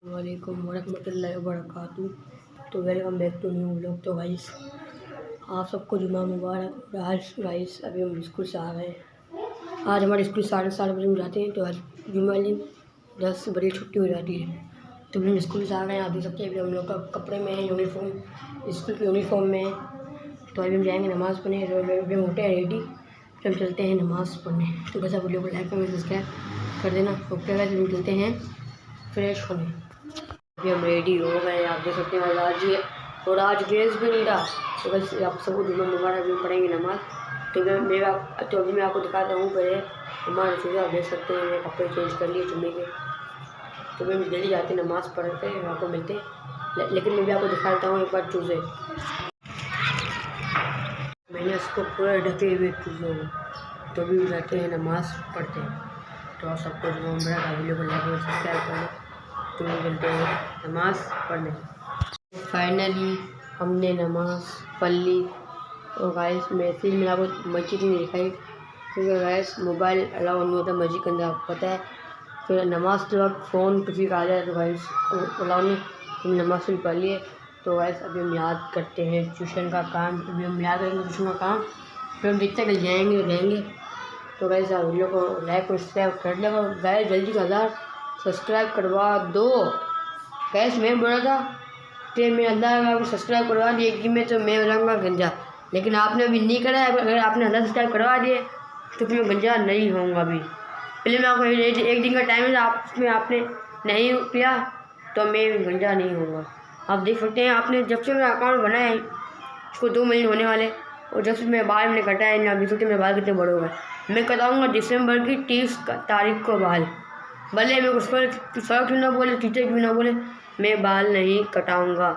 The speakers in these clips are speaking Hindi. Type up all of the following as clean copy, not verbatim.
वालेकुम वरहमतुल्लाहि वबरकातुहू। तो welcome back to new vlog. तो गाइस आप सबको जुमा मुबारक। आज गाइस अभी हम स्कूल से आ गए। आज हमारे स्कूल 7:30 बजे में जाते हैं। तो आज जुम्मे दिन 10 बजे छुट्टी हो जाती है। तो हम स्कूल से आ गए। आप देख सकते हैं अभी हम लोग का कपड़े में है, यूनिफॉर्म, स्कूल की यूनिफॉर्म में है। तो अभी हम जाएंगे नमाज़ पढ़ने। तो अभी हम होते हैं रेडी, तो हम चलते हैं नमाज़ पढ़ने। तो बस आप वीडियो को लाइक कमेंट सब्सक्राइब कर देना। ओके गाइस, हम चलते हैं फ्रेश होने। अभी हम रेडी हो गए। आप देख सकते हैं आज ड्रेस भी नहीं रहा। तो बस आप सबको जुम्मा मुबारक। भी पढ़ेंगे नमाज। तो अभी मैं आपको दिखाता हूँ पहले हमारे चूज़े। आप देख सकते हैं मैं कपड़े चेंज कर लिए जुम्मे के। तो मैं जल्दी जाते नमाज़ पढ़ते हैं, आपको मिलते हैं। लेकिन मैं भी आपको दिखाता हूँ एक बार चूज़े। मैंने उसको पूरा ढके हुए चूज़ों को। तो भी जाते हैं नमाज़ पढ़ते हैं। तो आप सबको जुम्मा मुबारक। वीडियो को लाइक और सब्सक्राइब करें। तो चलते हैं नमाज़ पढ़ने। फाइनली हमने नमाज़ पढ़ ली। और गाइस मैसेज में आपको मस्जिद नहीं दिखाई, क्योंकि गाइस मोबाइल अलाउ नहीं होता मस्जिद के अंदर, आपको पता है। फिर नमाज के वक्त फ़ोन किसी का आ जाए तो गाइस अलाउ नहीं। हमने नमाज़ भी पढ़ लिए। तो गाइस अभी हम याद करते हैं ट्यूशन का काम। अभी हम याद करेंगे ट्यूशन का काम, फिर हम देखते कल जाएंगे रहेंगे। तो गाइस आप वीडियो को लाइक और सब्सक्राइब कर लेगा। गाइस जल्दी 1000 सब्सक्राइब करवा दो। गैस मैं बोला था कि मैं अल्लाह को सब्सक्राइब करवा दिए कि मैं तो मैं हो जाऊँगा गंजा, लेकिन आपने अभी नहीं करा है। अगर आपने 1000 सब्सक्राइब करवा दिए तो फिर मैं गंजा नहीं होऊंगा। अभी पहले मैं आपको एक दिन का टाइम है, उसमें आपने नहीं किया तो मैं गंजा नहीं होऊंगा। आप देख सकते हैं आपने जब से मेरा अकाउंट बनाया है उसको 2 महीने होने वाले, और जब से मेरे बाल मैंने कटाया है, आप देख सकते मेरे बाल कितने बड़े हो गए। मैं कटाऊँगा दिसंबर की 30 तारीख को बाल। भले मैं उस पर सर क्यों ना बोले, टीचर क्यों ना बोले, मैं बाल नहीं कटाऊंगा।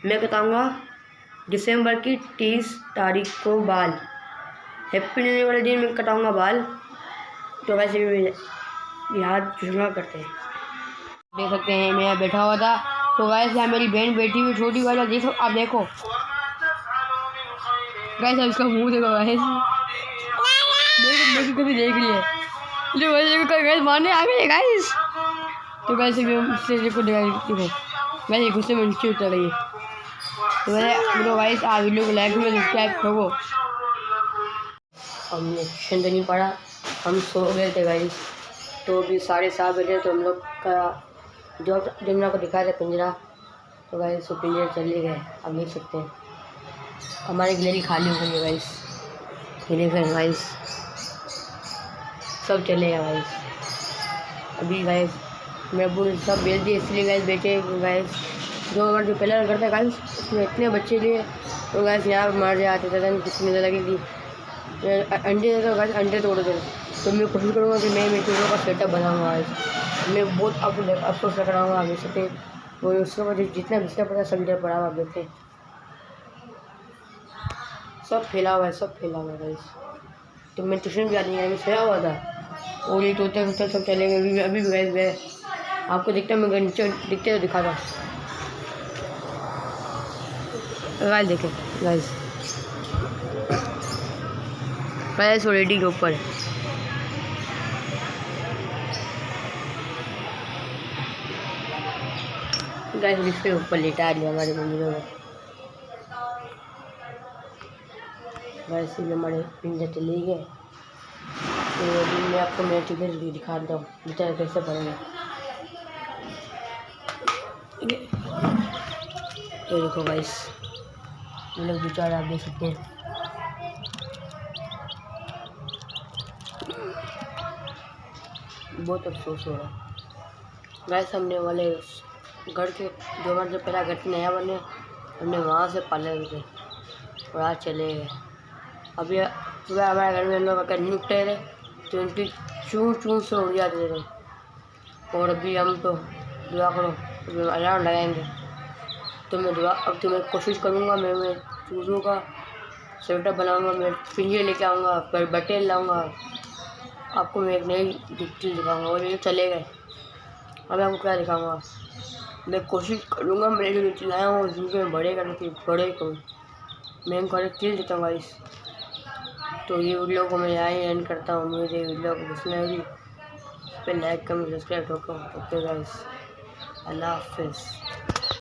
मैं कटाऊंगा दिसंबर की 30 तारीख को बाल। हैप्पी न्यू ईयर वाले दिन मैं कटाऊंगा बाल। तो वैसे भी याद जुम्मा करते हैं। देख सकते हैं मैं यहाँ बैठा हुआ था। तो वैसे यहाँ मेरी बहन बैठी हुई छोटी वाला, देखो आप देखो गाइस, इसका मुँह देखो गाइस, कभी देख लिया जो वैसे मारने आ गए गाइस। तो वैसे भी हम इससे को देखो वैसे गुस्से में नीचे उतर रही है। तो वैसे गाइस आप वीडियो को लाइक में सब्सक्राइब करो। हमने ट्यूशन तो नहीं पढ़ा, हम सो गए थे गाइस। तो अभी 7:30 बजे तो हम लोग का जो जंगला को दिखा था पिंजरा, तो गाइस वो पिंजरे चले गए। आप देख सकते हैं हमारी गैलरी खाली हो गई है गाइस। गए गाइस सब चले गए गाइस। अभी गाइस मेरे बुढ़ सब बेच दिए, इसलिए गाइस बेचे गाइस। जो अगर जो पहले करता है गाइस उसमें इतने बच्चे लिए, तो गाइस यहाँ मार जाते थे कितनी नजर लगी थी। अंडे देते गाइस, अंडे तोड़ देते। तो मैं कोशिश करूँगा कि मैं मेरे चूज़ों का सेटअप बनाऊँगा गाइस। मैं बहुत अफसोस रख रहा हूँ। आप देख सकते हैं वो उसके वजह जितना बिस्तर पड़ा सब इधर पड़ा हुआ, आप देखते हैं सब फैला हुआ है, सब फैला हुआ है गाइस। तो मैं ट्यूशन भी आने मैं सोया हुआ था, और ये तोते वोते सब चले गए। अभी भी गाइस गए, आपको दिखता है मैं नीचे दिखते तो दिखा था गाइस। देखें गाइस, गाइस ऑलरेडी के ऊपर है। गाइस इसके ऊपर लेटा दिया हमारे मम्मी ने। वैसे भी हमारे पिंजरे चले गए। तो अभी मैं आपको मेरे टीचर भी दिखाता हूँ बेचारे कैसे पढ़ेंगे। ये देखो गाइस ये लोग बेचारे, आप देख सकते हैं बहुत अफसोस हो रहा है गाइस। हमने वाले घर के जो हमारे जो पहला घर के नया बने, हमने वहाँ से पाले हुए थे और आज चले गए। अभी सुबह हमारे घर में हम लोग अगर निपटे थे तो उनकी चूँ चूँ से उड़ जाते थे। और अभी हम तो दुआ करो अलार्म लगाएंगे। तो मैं अब तो मैं कोशिश करूँगा, मैं चूज़ों का सेटअप बनाऊँगा, मैं पिंजरे लेके आऊँगा, बटेल लाऊँगा। आपको मैं एक नई चीज़ दिखाऊँगा। और ये चले गए, अब आपको क्या दिखाऊँगा। मैं कोशिश करूँगा मेरे जो चलाया हूँ जिनको मैं बड़े करूँ, मैं उनको एक चीज़ देता हूँ गाइस। तो ये वीडियो को मैं यहाँ ही एंड करता हूँ। मुझे वीडियो को पसंद आएगी, इस पर लाइक कमेंट सब्सक्राइब ठोको। Okay guys. अल्लाह हाफिज़।